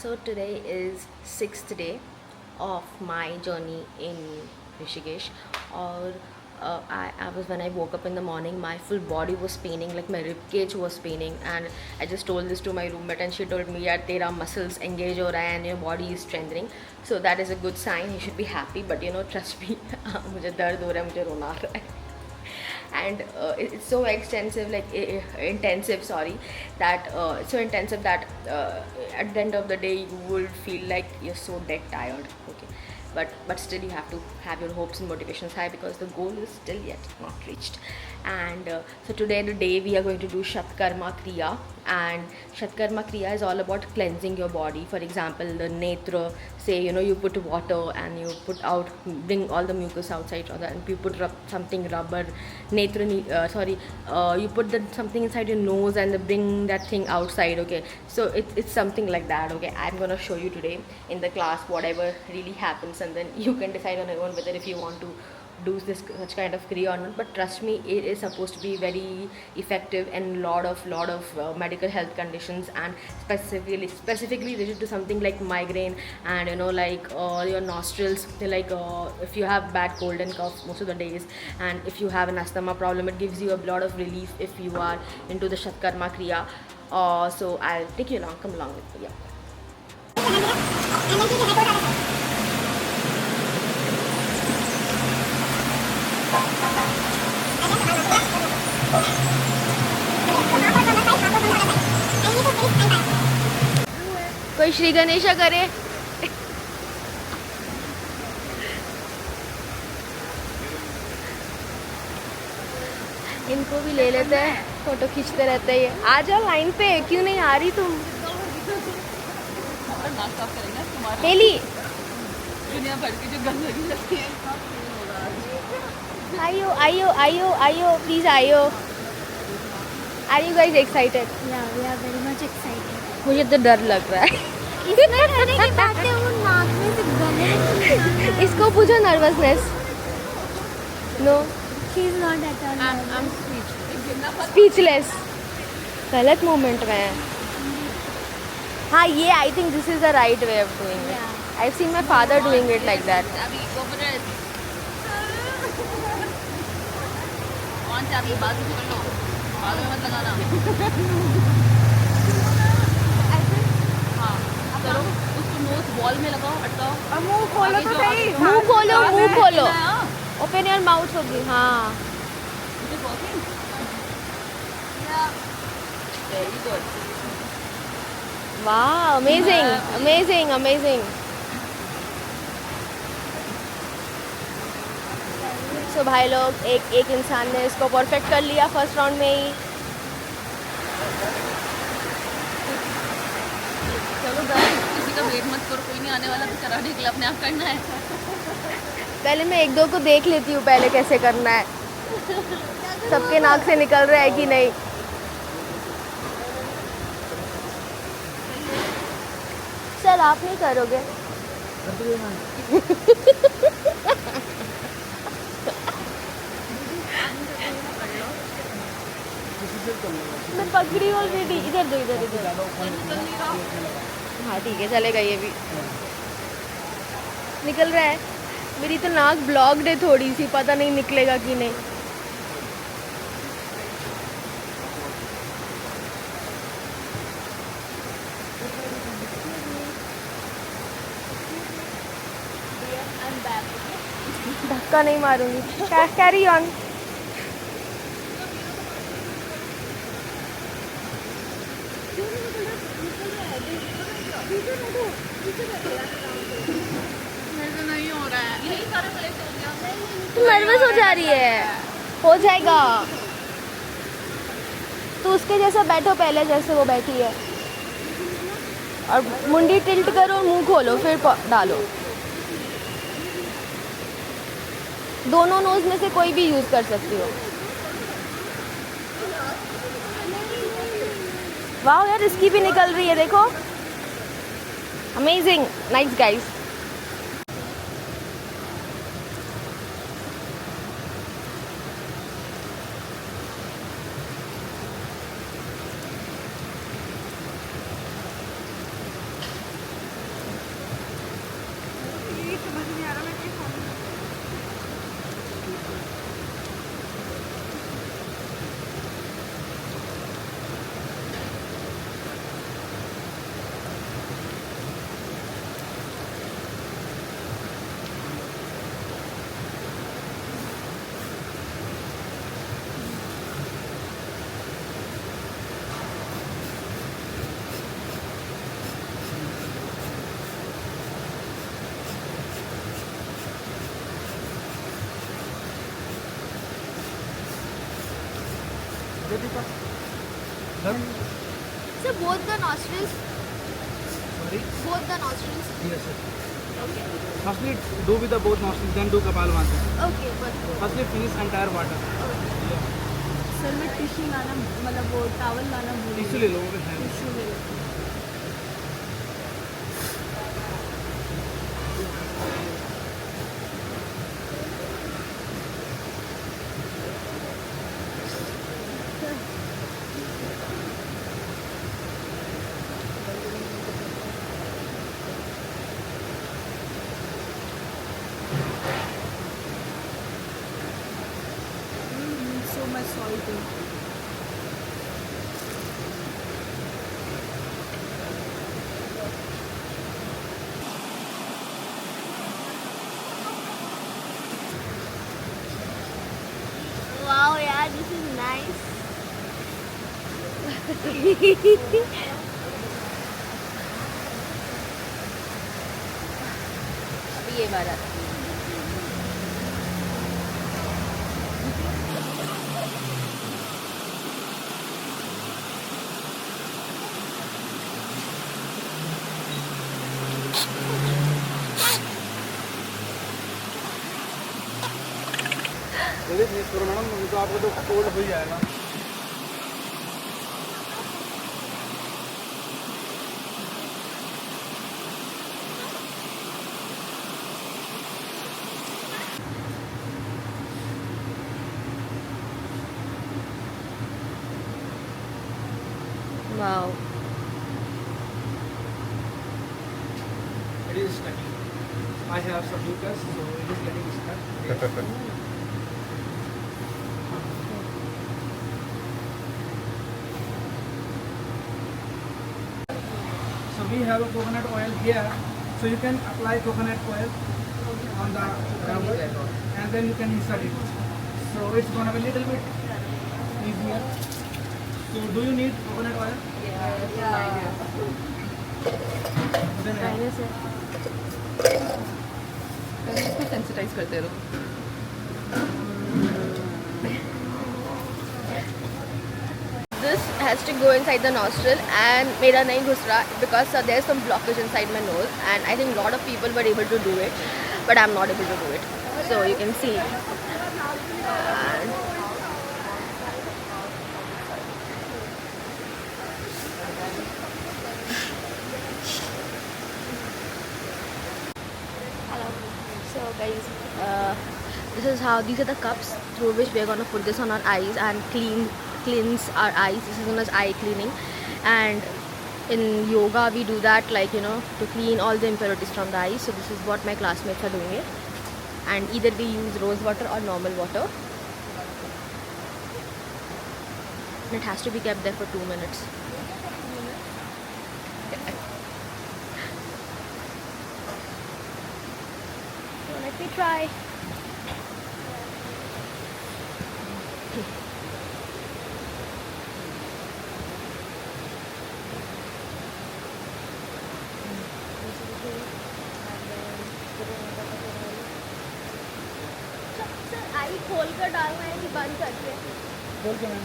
So today is sixth day of my journey in Rishikesh. Or I was when I woke up in the morning, my full body was paining, like my rib cage was paining, and I just told this to my roommate, and she told me, "Yeah, tera muscles engage हो रहा है and your body is strengthening." So that is a good sign. You should be happy, but trust me, मुझे दर्द हो रहा है, मुझे रोना आ रहा है. And it's so extensive, like intensive, sorry, that it's so intensive that at the end of the day you will feel like you're so dead tired. Okay, but still you have to have your hopes and motivations high because the goal is still yet not reached. And so today the day we are going to do Shatkarma Kriya, and Shatkarma Kriya is all about cleansing your body. For example, the netra, say you put water and you put out, bring all the mucus outside, and you put something rubber, netra, you put something inside your nose and bring that thing outside. Okay, so it's something like that. Okay, I'm gonna show you today in the class whatever really happens, and then you can decide on your own whether if you want to do this such kind of kriya or not. But trust me, it is supposed to be very effective in lot of medical health conditions, and specifically related to something like migraine, and like your nostrils, like if you have bad cold and cough most of the days, and if you have an asthma problem, it gives you a lot of relief if you are into the Shatkarma kriya. So I'll take you along, come along with me. Yeah. कोई श्री गणेशा करे. इनको भी ले लेते हैं, photo खींचते रहते हैं ये. आ जाओ लाइन पे, क्यों नहीं आ रही तुम? हेली दुनिया भर की जो गंदगी लगती है. आइयो आइयो आइयो आइयो, प्लीज आइयो. Are you guys excited? Yeah, we are very much excited. मुझे तो डर लग रहा है. इसमें रहने की बातें वो नाक में से गले में. इसको पूछो nervousness. No, She is not at all. I'm speechless. गलत मोमेंट में है. हाँ, ये I think this is the right way of doing it. I seen my father doing it like that. अभी गो फॉर इट. कौन सा अभी बाजू से कर लो, बाजू में मत लगाना. हाँ, करो उसको नोज बॉल में लगाओ, अटकाओ. अब मुंह खोलो तो सही. मुंह खोलो, मुंह खोलो. ओपन योर माउथ होगी. हाँ, वेरी गुड. वाह, अमेजिंग अमेजिंग अमेजिंग. सो भाई लोग, एक इंसान ने इसको परफेक्ट कर लिया फर्स्ट राउंड में ही. चलो गाइस, किसी का वेट मत करो, कोई नहीं आने वाला, तो कराने के लिए अपने आप करना है. पहले मैं एक दो को देख लेती हूँ पहले कैसे करना है. सबके नाक से निकल रहा है कि नहीं. चल, आप नहीं करोगे? मैं पकड़ी ऑलरेडी. इधर दो, इधर इधर. हाँ ठीक है, चलेगा. ये भी निकल रहा है. मेरी तो नाक ब्लॉक्ड है थोड़ी सी, पता नहीं निकलेगा कि नहीं. धक्का नहीं मारूंगी. Carry on. मेरे को नहीं हो रहा है. यही सारा कलेक्ट हो गया. तू नर्वस हो जा रही है. हो जाएगा. तो उसके जैसा बैठो पहले, जैसे वो बैठी है, और मुंडी टिल्ट करो, मुंह खोलो, फिर डालो. दोनों नोज में से कोई भी यूज कर सकती हो. वाह यार, इसकी भी निकल रही है, देखो. Amazing, nice guys. Deepika. Done? So both the nostrils, Sorry. both the nostrils. Yes, sir. Okay. Firstly, do with the both nostrils, then do Kapalbhati. Okay, but Firstly, finish entire water. Sir मैं tissue लाना मतलब वो towel लाना भूल गई। Tissue ले लो, वो है। टिश्यू ले लो। So much salt. wow, yeah, this is nice. अभी ये बात आती है। जल्दी फिनिश करो मैडम, नहीं तो आपको तो कोल्ड हो ही जाएगा। Wow. It is stuck. I have some mucus, so it is getting stuck. So we have a coconut oil here, so you can apply coconut oil on the rubber and then you can insert it. So it's gonna be a little bit easier. So do you need coconut oil? Then add. इसको sensitize करते रहो। This has to go inside the nostril and मेरा नहीं घुस रहा because there's some blockage inside my nose and I think a lot of people were able to do it but I'm not able to do it. So you can see. And so guys, this is how, these are the cups through which we're gonna put this on our eyes and cleanse our eyes. This is known as eye cleaning, and in yoga we do that, like, you know, to clean all the impurities from the eyes. So this is what my classmates are doing it, and either we use rose water or normal water, and it has to be kept there for 2 minutes. So let me try. Sir I खोल कर डालना है कि बंद करके? बोल के ma'am.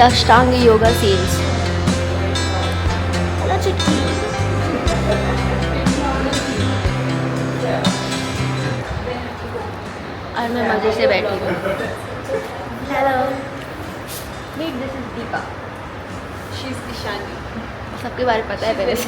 Ashtanga yoga scenes. Hello Chutki. और मैं मज़े से बैठी हूँ. Hello. Wait, this is Deepa. She's Ishani. सबके बारे में पता है पहले से.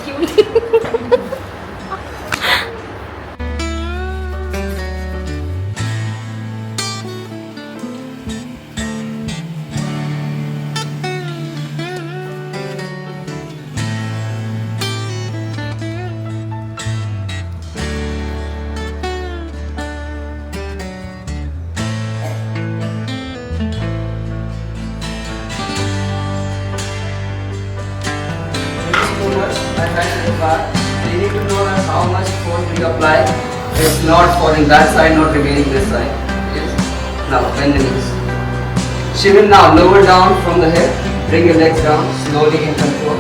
You need to know that how much force we apply. It's not falling that side, not remaining this side. Yes. Now bend the knees. She will now lower down from the hip. Bring your legs down slowly in control.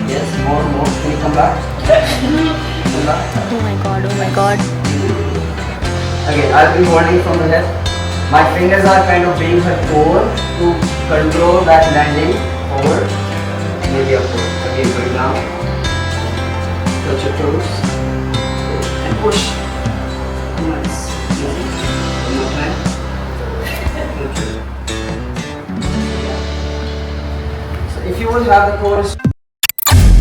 Yes, more. Can you come back? Come back. Oh my god, oh my god. Again, I'll be warning from the hip. My fingers are kind of being her core to control that landing forward. Maybe upward. Again, going down. Touch your toes. And push. Nice. Easy. One more time. Good. So if you will have the core